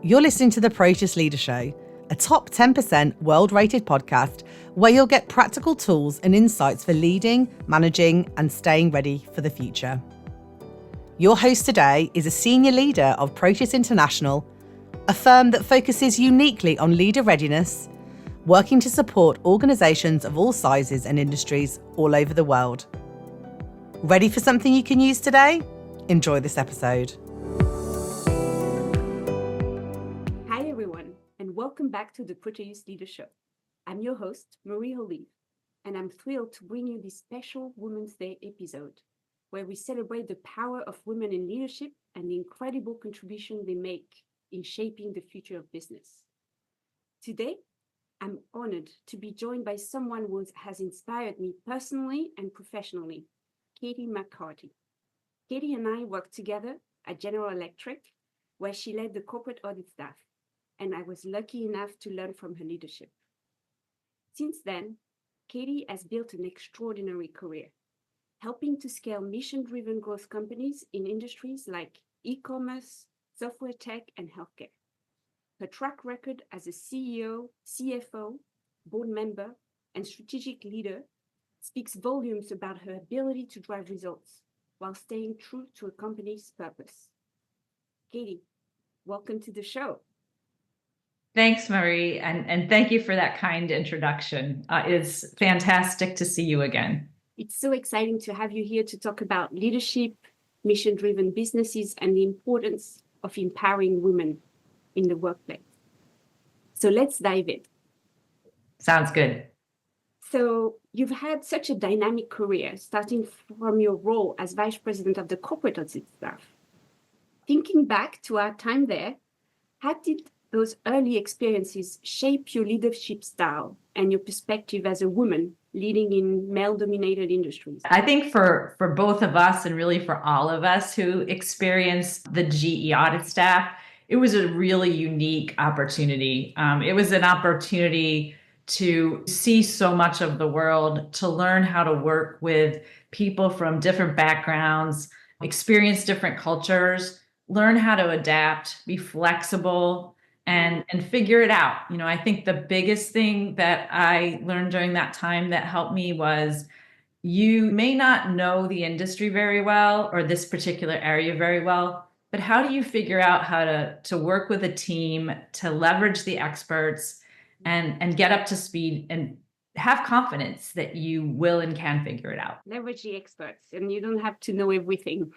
You're listening to the Proteus Leader Show, a top 10% world-rated podcast where you'll get practical tools and insights for leading, managing, and staying ready for the future. Your host today is a senior leader of Proteus International, a firm that focuses uniquely on leader readiness, working to support organisations of all sizes and industries all over the world. Ready for something you can use today? Enjoy this episode. Hi everyone, and welcome back to the Proteus Leader Show. I'm your host, Marie Olive, and I'm thrilled to bring you this special Women's Day episode, where we celebrate the power of women in leadership and the incredible contribution they make in shaping the future of business. Today, I'm honored to be joined by someone who has inspired me personally and professionally, Katy McCarthy. Katy and I worked together at General Electric, where she led the corporate audit staff, and I was lucky enough to learn from her leadership. Since then, Katy has built an extraordinary career, helping to scale mission-driven growth companies in industries like e-commerce, software tech, and healthcare. Her track record as a CEO, CFO, board member, and strategic leader speaks volumes about her ability to drive results while staying true to a company's purpose. Katy, welcome to the show. Thanks, Marie, and thank you for that kind introduction. It's fantastic to see you again. It's so exciting to have you here to talk about leadership, mission-driven businesses, and the importance of empowering women in the workplace. So let's dive in. Sounds good. So you've had such a dynamic career, starting from your role as Vice President of the Corporate Audit Staff. Thinking back to our time there, how did those early experiences shape your leadership style and your perspective as a woman leading in male-dominated industries? I think for both of us, and really for all of us who experienced the GE audit staff, it was a really unique opportunity. It was an opportunity to see so much of the world, to learn how to work with people from different backgrounds, experience different cultures, learn how to adapt, be flexible, and figure it out. You know, I think the biggest thing that I learned during that time that helped me was you may not know the industry very well or this particular area very well, but how do you figure out how to work with a team, to leverage the experts and get up to speed and have confidence that you will and can figure it out. Leverage the experts, and you don't have to know everything.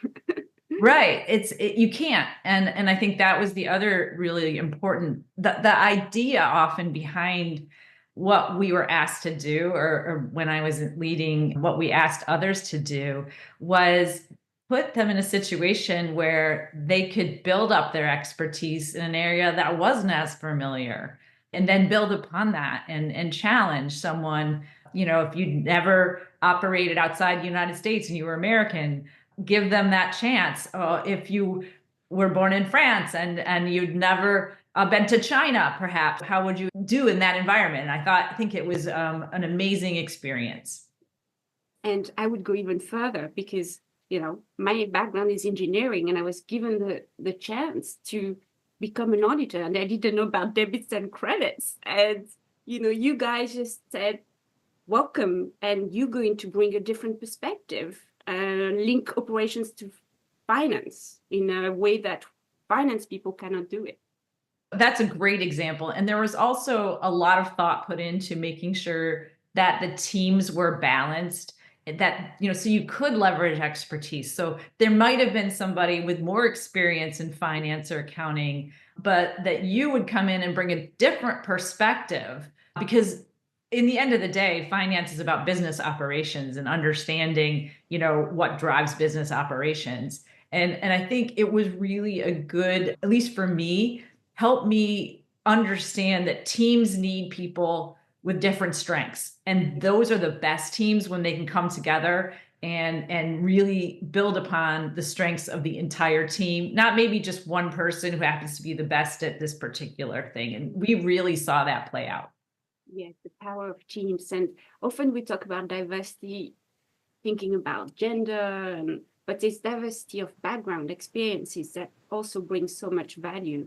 Right. You can't. And I think that was the other really important, the idea often behind what we were asked to do, or when I was leading, what we asked others to do, was put them in a situation where they could build up their expertise in an area that wasn't as familiar, and then build upon that and challenge someone. You know, if you'd never operated outside the United States and you were American, give them that chance. If you were born in France and you'd never been to China, perhaps, how would you do in that environment? And I think it was an amazing experience. And I would go even further because, you know, my background is engineering, and I was given the chance to become an auditor, and I didn't know about debits and credits. And, you know, you guys just said, welcome, and you're going to bring a different perspective, link operations to finance in a way that finance people cannot do it. That's a great example. And there was also a lot of thought put into making sure that the teams were balanced, that, you know, so you could leverage expertise. So there might have been somebody with more experience in finance or accounting, but that you would come in and bring a different perspective, because in the end of the day, finance is about business operations and understanding, you know, what drives business operations. And I think it was really a good, at least for me, helped me understand that teams need people with different strengths. And those are the best teams when they can come together and really build upon the strengths of the entire team, not maybe just one person who happens to be the best at this particular thing. And we really saw that play out. Yes, the power of teams. And often we talk about diversity, thinking about gender, but there's diversity of background experiences that also brings so much value.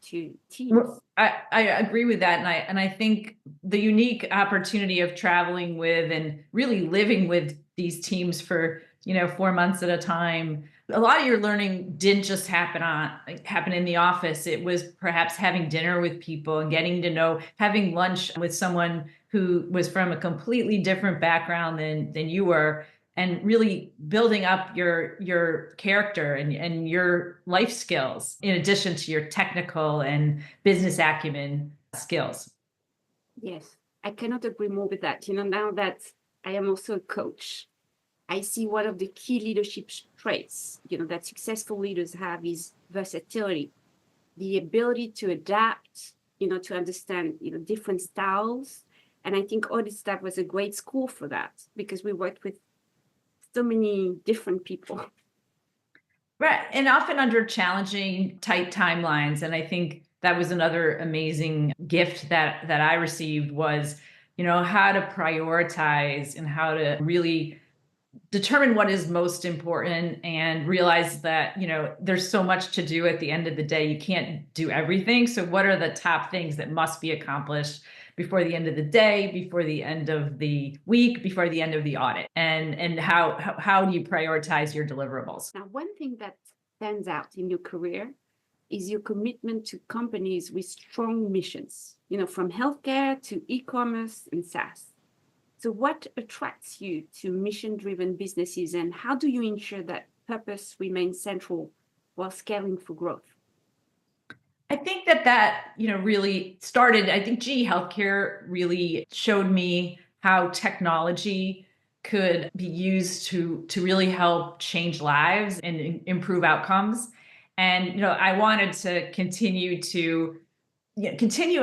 to teams? I agree with that. And I think the unique opportunity of traveling with and really living with these teams for, 4 months at a time, a lot of your learning didn't just happen in the office. It was perhaps having dinner with people and getting to know, having lunch with someone who was from a completely different background than you were, and really building up your character and your life skills in addition to your technical and business acumen skills. Yes, I cannot agree more with that. Now that I am also a coach, I see one of the key leadership traits, that successful leaders have is versatility, the ability to adapt, to understand, different styles. And I think audit staff was a great school for that because we worked with so many different people. Right. And often under challenging, tight timelines. And I think that was another amazing gift that I received was, how to prioritize and how to really determine what is most important and realize that, there's so much to do at the end of the day. You can't do everything. So what are the top things that must be accomplished before the end of the day, before the end of the week, before the end of the audit? And how do you prioritize your deliverables? Now, one thing that stands out in your career is your commitment to companies with strong missions, from healthcare to e-commerce and SaaS. So what attracts you to mission-driven businesses, and how do you ensure that purpose remains central while scaling for growth? I think that really started, I think GE Healthcare really showed me how technology could be used to really help change lives and improve outcomes. And, I wanted to continue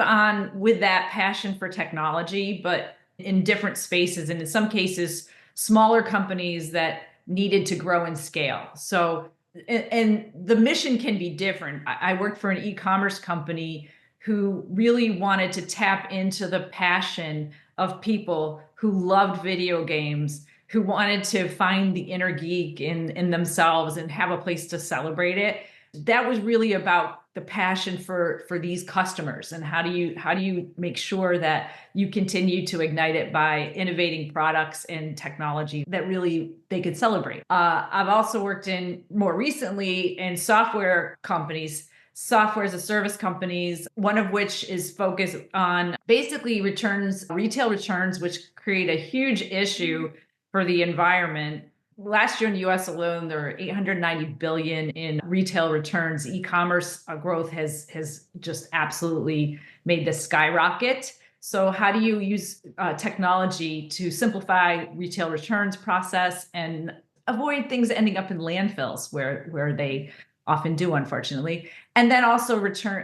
on with that passion for technology, but in different spaces, and in some cases, smaller companies that needed to grow and scale. So, and the mission can be different. I worked for an e-commerce company who really wanted to tap into the passion of people who loved video games, who wanted to find the inner geek in themselves and have a place to celebrate it. That was really about the passion for these customers, and how do you make sure that you continue to ignite it by innovating products and technology that really they could celebrate. I've also worked more recently in software companies, software as a service companies, one of which is focused on basically retail returns, which create a huge issue for the environment. Last year in the US alone, there are 890 billion in retail returns. E-commerce growth has just absolutely made this skyrocket. So how do you use technology to simplify retail returns process and avoid things ending up in landfills where they often do, unfortunately? And then also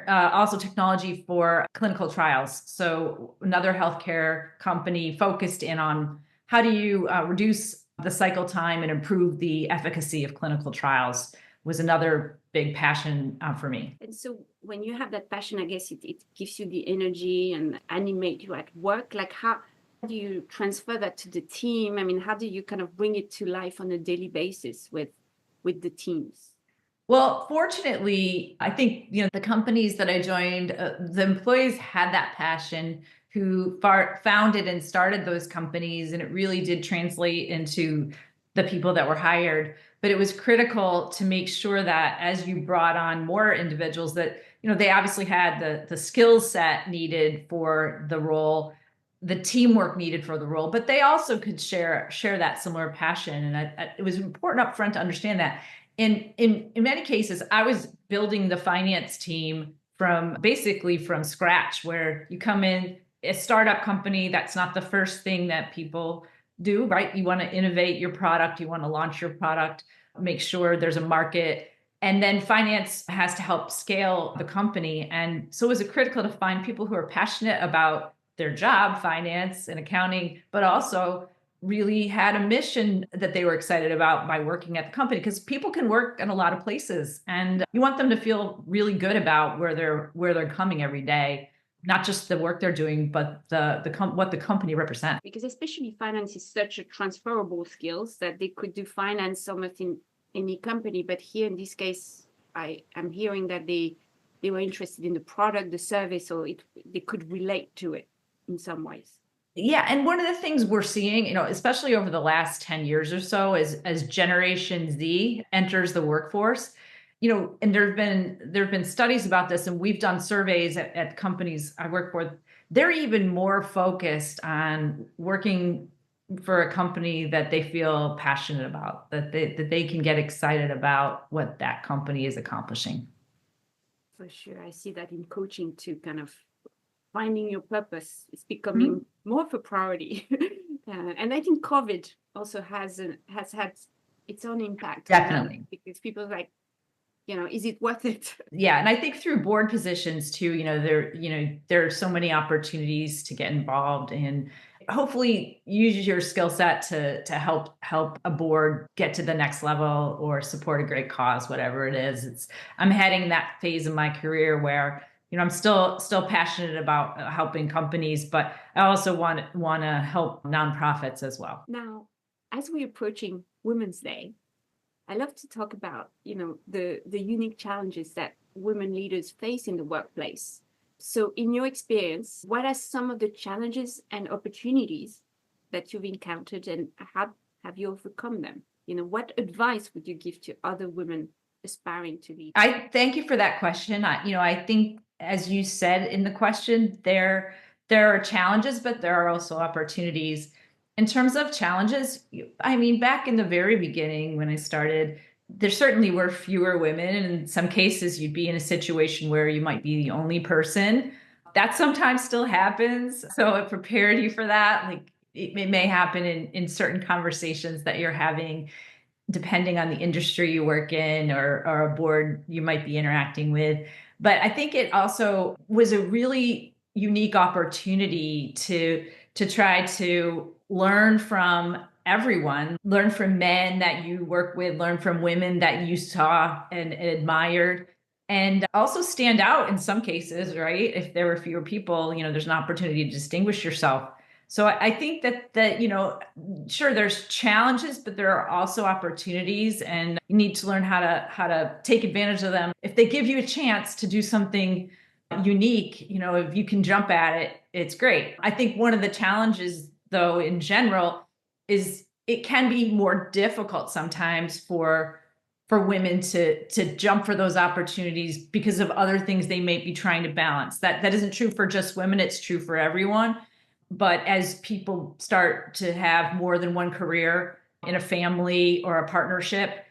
also technology for clinical trials. So another healthcare company focused in on how do you reduce the cycle time and improve the efficacy of clinical trials was another big passion for me. And so when you have that passion, I guess it gives you the energy and animate you at work. Like, how do you transfer that to the team? I mean, how do you kind of bring it to life on a daily basis with the teams? Well, fortunately, I think, the companies that I joined, the employees had that passion who founded and started those companies, and it really did translate into the people that were hired. But it was critical to make sure that as you brought on more individuals that, they obviously had the skill set needed for the role, the teamwork needed for the role, but they also could share that similar passion. And it was important up front to understand that. In many cases, I was building the finance team from scratch, where you come in, a startup company, that's not the first thing that people do, right? You want to innovate your product, you want to launch your product, make sure there's a market, and then finance has to help scale the company. And so it was critical to find people who are passionate about their job, finance and accounting, but also really had a mission that they were excited about by working at the company, because people can work in a lot of places and you want them to feel really good about where they're coming every day, not just the work they're doing, but what the company represents. Because especially finance is such a transferable skills that they could do finance almost in any company. But here in this case, I'm hearing that they they were interested in the product, the service, or they could relate to it in some ways. Yeah, and one of the things we're seeing, especially over the last 10 years or so, as Generation Z enters the workforce, and there've been studies about this, and we've done surveys at companies I work for. They're even more focused on working for a company that they feel passionate about, that they can get excited about what that company is accomplishing. For sure. I see that in coaching too, kind of finding your purpose is becoming more of a priority. And I think COVID also has had its own impact. Definitely. Because people are like, is it worth it? Yeah. And I think through board positions too, there are so many opportunities to get involved and hopefully use your skill set to help a board get to the next level or support a great cause, whatever it is. I'm heading that phase of my career where, I'm still passionate about helping companies, but I also want to help nonprofits as well. Now, as we're approaching Women's Day, I love to talk about, the unique challenges that women leaders face in the workplace. So in your experience, what are some of the challenges and opportunities that you've encountered, and how have you overcome them? What advice would you give to other women aspiring to lead? I thank you for that question. I think, as you said in the question, there are challenges, but there are also opportunities. In terms of challenges, back in the very beginning when I started, there certainly were fewer women. And in some cases, you'd be in a situation where you might be the only person. That sometimes still happens. So it prepared you for that. Like it may happen in certain conversations that you're having, depending on the industry you work in or a board you might be interacting with. But I think it also was a really unique opportunity to try to learn from everyone, learn from men that you work with, learn from women that you saw and admired, and also stand out in some cases, right? If there were fewer people, there's an opportunity to distinguish yourself. So I think that sure, there's challenges, but there are also opportunities, and you need to learn how to take advantage of them. If they give you a chance to do something unique, if you can jump at it, it's great. I think one of the challenges, though, in general, is it can be more difficult sometimes for women to jump for those opportunities because of other things they may be trying to balance. That isn't true for just women; it's true for everyone. But as people start to have more than one career in a family or a partnership,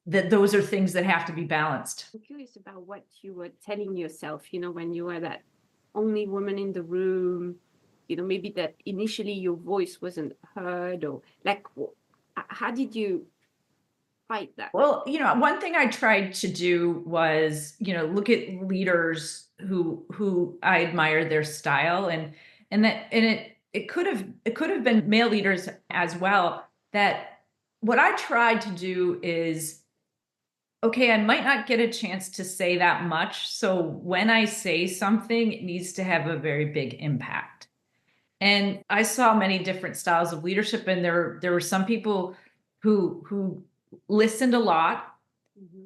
that those are things that have to be balanced. I'm curious about what you were telling yourself, when you were that only woman in the room, maybe that initially your voice wasn't heard, or like, how did you fight that? Well, one thing I tried to do was, look at leaders who I admired their style, and it could have been male leaders as well. That what I tried to do is, okay, I might not get a chance to say that much, so when I say something, it needs to have a very big impact. And I saw many different styles of leadership, and there were some people who listened a lot,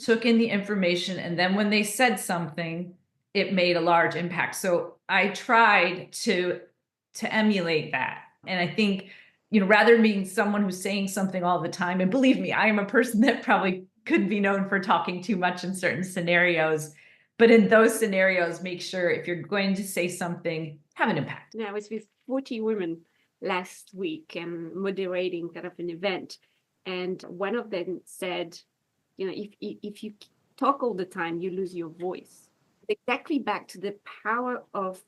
took in the information, and then when they said something, it made a large impact. So I tried to emulate that. And I think, rather than being someone who's saying something all the time, and believe me, I am a person that probably could be known for talking too much in certain scenarios. But in those scenarios, make sure if you're going to say something, have an impact. I was with 40 women last week and moderating kind of an event. And one of them said, if you talk all the time, you lose your voice. Exactly back to the power of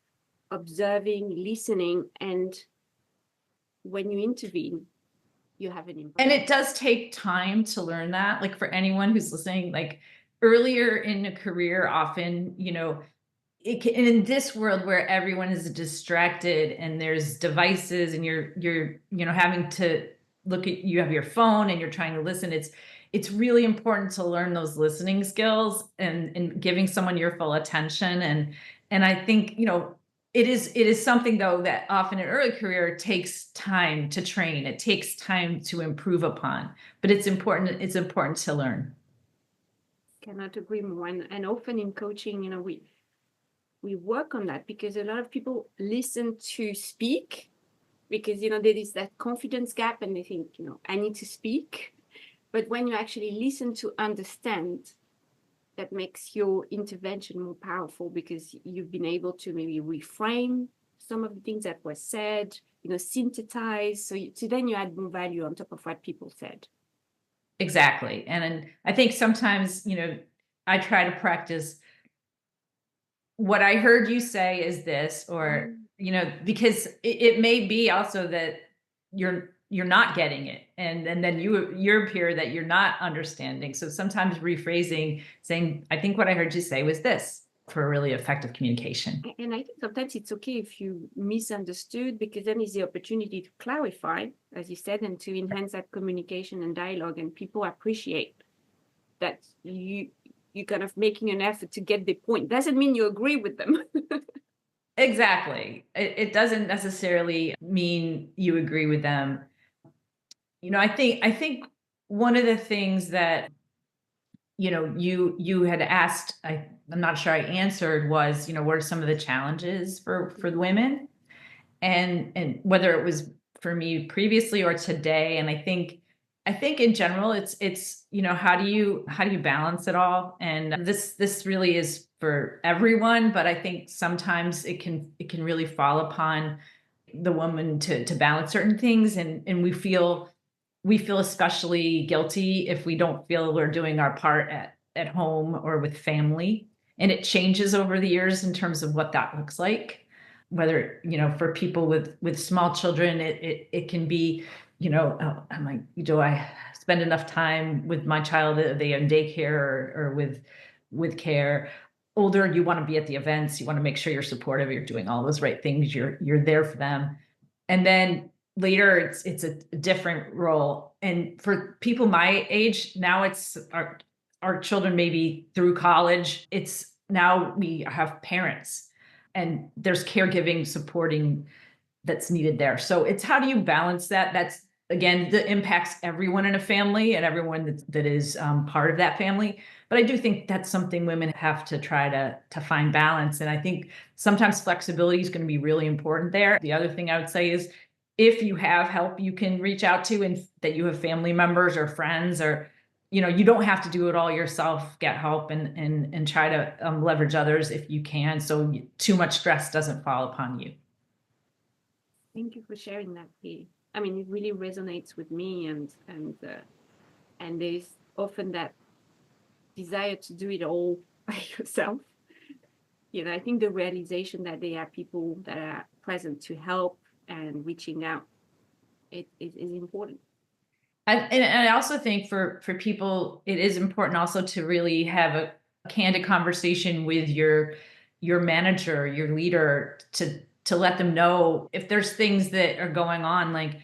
observing, listening, and when you intervene, you have an impact. And it does take time to learn that. Like for anyone who's listening, like earlier in a career, often, and in this world where everyone is distracted and there's devices and you're having to you have your phone and you're trying to listen, it's really important to learn those listening skills and giving someone your full attention. And I think, it is something, though, that often in early career takes time to train. It takes time to improve upon, but it's important to learn. Cannot agree more. And often in coaching, we work on that because a lot of people listen to speak because, there is that confidence gap and they think, I need to speak. But when you actually listen to understand, that makes your intervention more powerful because you've been able to maybe reframe some of the things that were said, synthesize. So then you add more value on top of what people said. Exactly. And I think sometimes, I try to practice what I heard you say is this, or, because it may be also that you're not getting it. And then you appear that you're not understanding. So sometimes rephrasing, saying, I think what I heard you say was this, for really effective communication. And I think sometimes it's okay if you misunderstood, because then it's the opportunity to clarify, as you said, and to enhance that communication and dialogue. And people appreciate that you're kind of making an effort to get the point. Doesn't mean you agree with them. Exactly. It doesn't necessarily mean you agree with them. I think one of the things that, you had asked, I'm not sure I answered, was, what are some of the challenges for the women, and whether it was for me previously or today. And I think in general, it's how do you balance it all? And this really is for everyone, but I think sometimes it can really fall upon the woman to balance certain things, and we feel especially guilty if we don't feel we're doing our part at home or with family. And it changes over the years in terms of what that looks like. Whether, for people with small children, it can be, oh, I'm like, do I spend enough time with my child? Are they in daycare or with care? Older, you want to be at the events, you want to make sure you're supportive, you're doing all those right things, you're there for them. And then later it's a different role. And for people my age now, it's our children maybe through college. It's now we have parents, and there's caregiving supporting that's needed there. So it's how do you balance that? That's, again, that impacts everyone in a family and everyone that is part of that family. But I do think that's something women have to try to find balance. And I think sometimes flexibility is going to be really important there. The other thing I would say is, if you have help you can reach out to, and that you have family members or friends, or you don't have to do it all yourself, get help, and try to leverage others if you can, so too much stress doesn't fall upon you. Thank you for sharing that, Katy. I mean, it really resonates with me, and there's often that desire to do it all by yourself. I think the realization that there are people that are present to help and reaching out, it is important. And I also think for people, it is important also to really have a candid conversation with your manager, your leader, to let them know if there's things that are going on, like,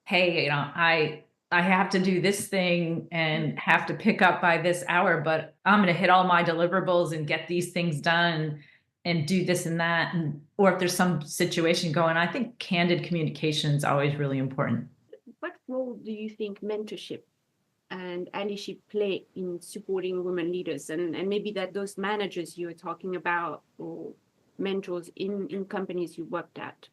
hey, I have to do this thing and have to pick up by this hour, but I'm going to hit all my deliverables and get these things done and do this and that. Or if there's some situation going on, I think candid communication is always really important. What role do you think mentorship and allyship play in supporting women leaders, and maybe that those managers you were talking about, or mentors in companies you worked at?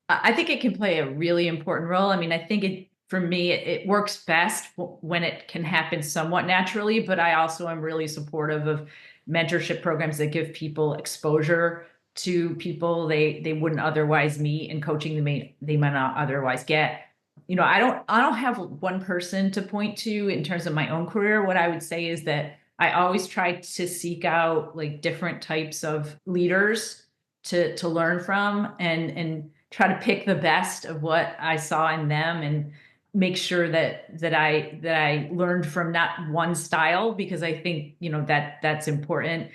I think it can play a really important role. I mean, I think for me, it works best when it can happen somewhat naturally, but I also am really supportive of mentorship programs that give people exposure to people they wouldn't otherwise meet, and coaching they might not otherwise get. I don't have one person to point to in terms of my own career. What I would say is that I always try to seek out like different types of leaders to learn from, and try to pick the best of what I saw in them, and make sure that I learned from not one style, because I think that's important.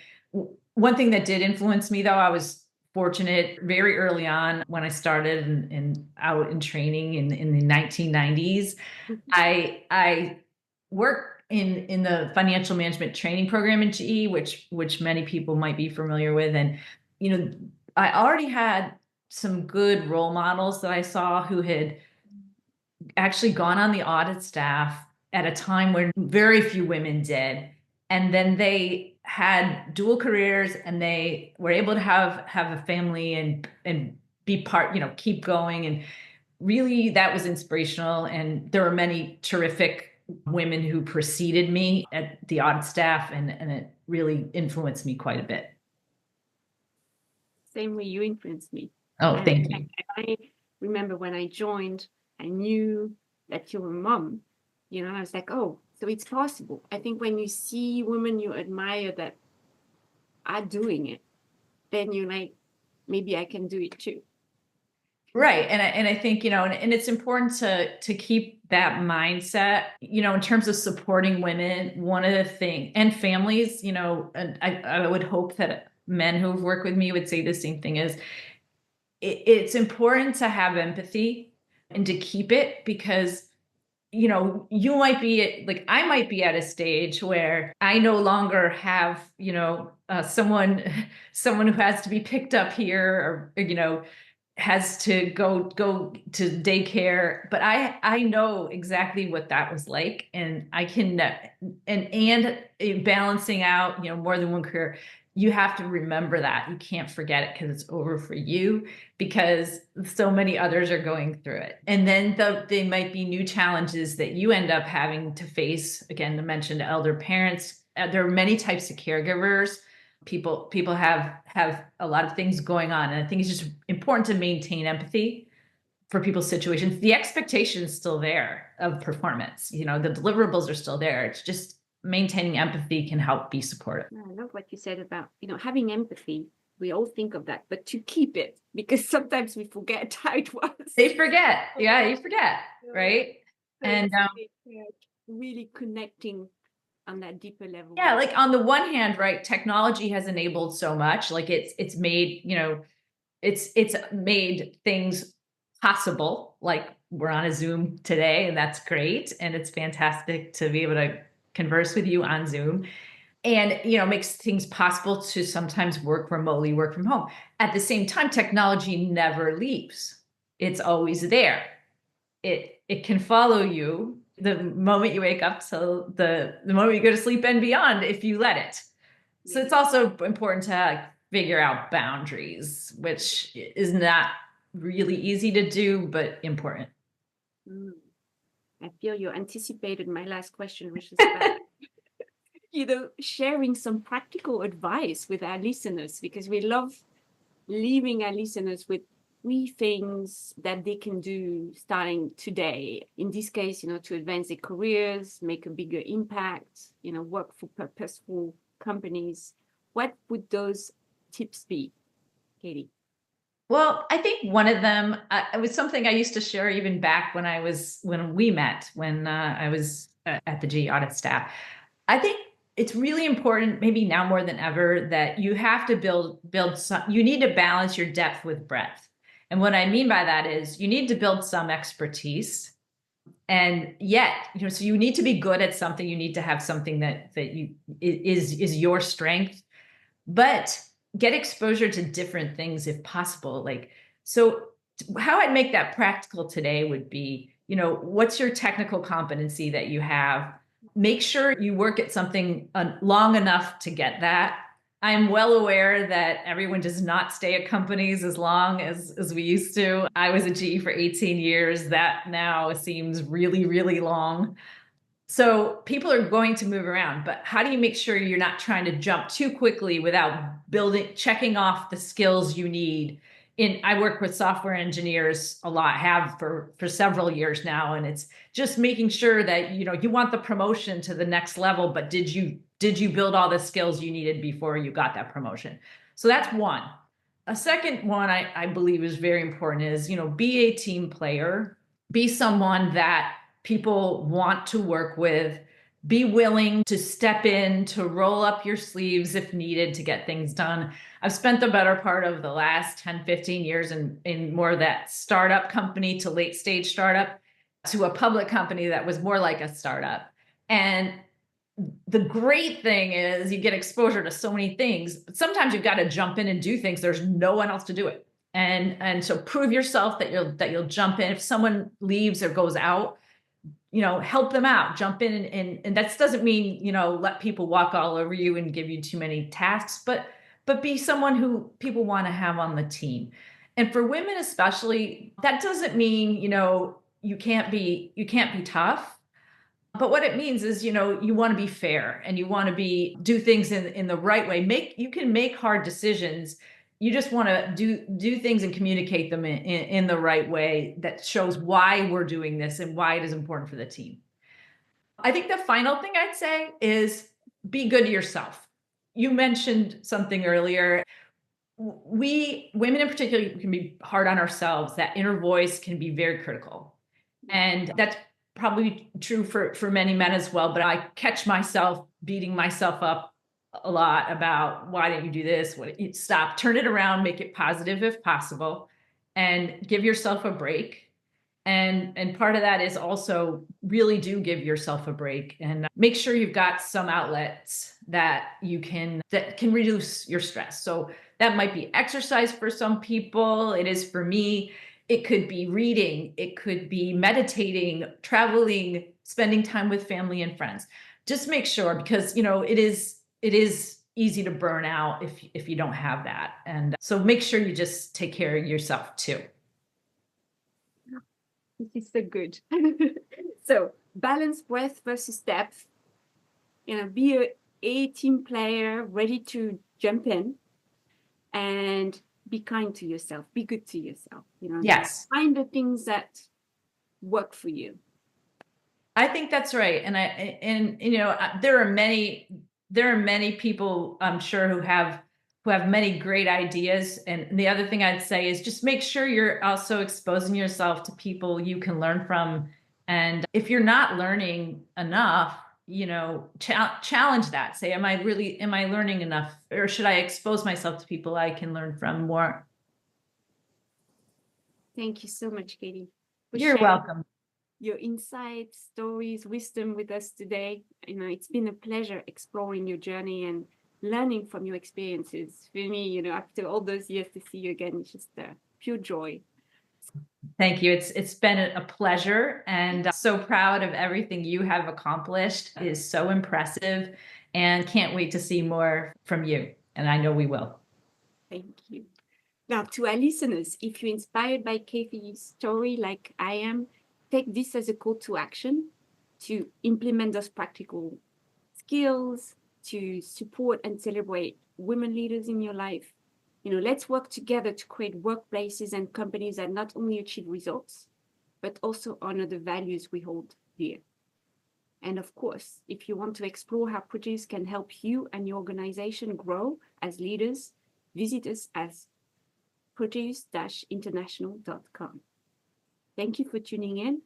One thing that did influence me, though, I was fortunate very early on when I started and out in training in the 1990s. I worked in the financial management training program in GE, which many people might be familiar with. And I already had some good role models that I saw who had actually gone on the audit staff at a time when very few women did. And then they had dual careers and they were able to have a family and be part, keep going. And really that was inspirational. And there were many terrific women who preceded me at the audit staff, and it really influenced me quite a bit. Same way you influenced me. Oh, thank you. I remember when I joined, I knew that you were a mom, I was like, oh, so it's possible. I think when you see women you admire that are doing it, then you're like, maybe I can do it too. Right. And I think, and it's important to keep that mindset, in terms of supporting women. One of the things, and families, and I would hope that men who've worked with me would say the same thing, is it's important to have empathy and to keep it, because you might be I might be at a stage where I no longer have, someone who has to be picked up here, or, has to go to daycare, but I know exactly what that was like, and I can, and balancing out, more than one career. You have to remember that you can't forget it, because it's over for you, because so many others are going through it. And then they might be new challenges that you end up having to face. Again, to mention elder parents, there are many types of caregivers. People have a lot of things going on. And I think it's just important to maintain empathy for people's situations. The expectation is still there of performance. The deliverables are still there. It's just maintaining empathy can help be supportive. I love what you said about, having empathy. We all think of that, but to keep it, because sometimes we forget how it was. They forget. Yeah, you forget, right? So and really connecting on that deeper level. Yeah, like on the one hand, right, technology has enabled so much. Like it's made, it's made things possible. Like we're on a Zoom today, and that's great. And it's fantastic to be able to converse with you on Zoom. And, makes things possible to sometimes work remotely, work from home. At the same time, technology never leaves. It's always there. It can follow you the moment you wake up till the moment you go to sleep and beyond, if you let it. So it's also important to figure out boundaries, which is not really easy to do, but important. I feel you anticipated my last question, which is about, sharing some practical advice with our listeners, because we love leaving our listeners with 3 things that they can do starting today. In this case, to advance their careers, make a bigger impact, work for purposeful companies. What would those tips be, Katy? Well, I think one of them, it was something I used to share even back when I was at the GE audit staff. I think it's really important, maybe now more than ever, that you have to build some, you need to balance your depth with breadth. And what I mean by that is you need to build some expertise. And yet, so you need to be good at something. You need to have something that is your strength, but get exposure to different things if possible. So how I'd make that practical today would be, what's your technical competency that you have? Make sure you work at something long enough to get that. I'm well aware that everyone does not stay at companies as long as we used to. I was at GE for 18 years. That now seems really, really long. So people are going to move around, but how do you make sure you're not trying to jump too quickly without checking off the skills you need? I work with software engineers a lot, have for several years now, and it's just making sure that you want the promotion to the next level, but did you build all the skills you needed before you got that promotion? So that's one. A second one I believe is very important is, be a team player, be someone that people want to work with, be willing to step in, to roll up your sleeves if needed to get things done. I've spent the better part of the last 10, 15 years in more of that startup company to late stage startup to a public company that was more like a startup. And the great thing is you get exposure to so many things, but sometimes you've got to jump in and do things. There's no one else to do it. And so prove yourself that you'll jump in. If someone leaves or goes out, help them out, jump in. And that doesn't mean, let people walk all over you and give you too many tasks, but be someone who people want to have on the team. And for women especially, that doesn't mean, you can't be tough. But what it means is, you want to be fair and you want to do things in the right way. You can make hard decisions. You just want to do things and communicate them in the right way that shows why we're doing this and why it is important for the team. I think the final thing I'd say is be good to yourself. You mentioned something earlier. We, women in particular, can be hard on ourselves. That inner voice can be very critical. And that's probably true for many men as well. But I catch myself beating myself up a lot about, why didn't you do this? Stop, turn it around, make it positive if possible, and give yourself a break. And part of that is also really do give yourself a break and make sure you've got some outlets that can reduce your stress. So that might be exercise for some people. It is for me. It could be reading. It could be meditating, traveling, spending time with family and friends. Just make sure, because it is easy to burn out if you don't have that. And so make sure you just take care of yourself too. This is so good. So balance breadth versus depth. Be a team player, ready to jump in, and be kind to yourself. Be good to yourself. Yes. Find the things that work for you. I think that's right. And there are many people, I'm sure, who have many great ideas. And the other thing I'd say is just make sure you're also exposing yourself to people you can learn from. And if you're not learning enough, challenge that. Say, am I learning enough? Or should I expose myself to people I can learn from more? Thank you so much, Katy. You're welcome. Your insights, stories, wisdom with us today. It's been a pleasure exploring your journey and learning from your experiences. For me, after all those years, to see you again, it's just pure joy. Thank you. It's been a pleasure, and so proud of everything you have accomplished. It is so impressive, and can't wait to see more from you. And I know we will. Thank you. Now, to our listeners, if you're inspired by Katy's story like I am, take this as a call to action to implement those practical skills, to support and celebrate women leaders in your life. Let's work together to create workplaces and companies that not only achieve results, but also honor the values we hold dear. And of course, if you want to explore how Produce can help you and your organization grow as leaders, visit us at produce-international.com. Thank you for tuning in.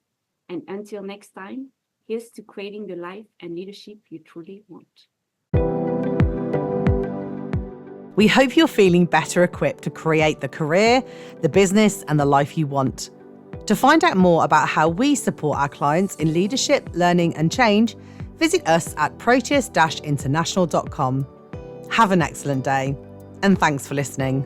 And until next time, here's to creating the life and leadership you truly want. We hope you're feeling better equipped to create the career, the business, and the life you want. To find out more about how we support our clients in leadership, learning, and change, visit us at proteus-international.com. Have an excellent day, and thanks for listening.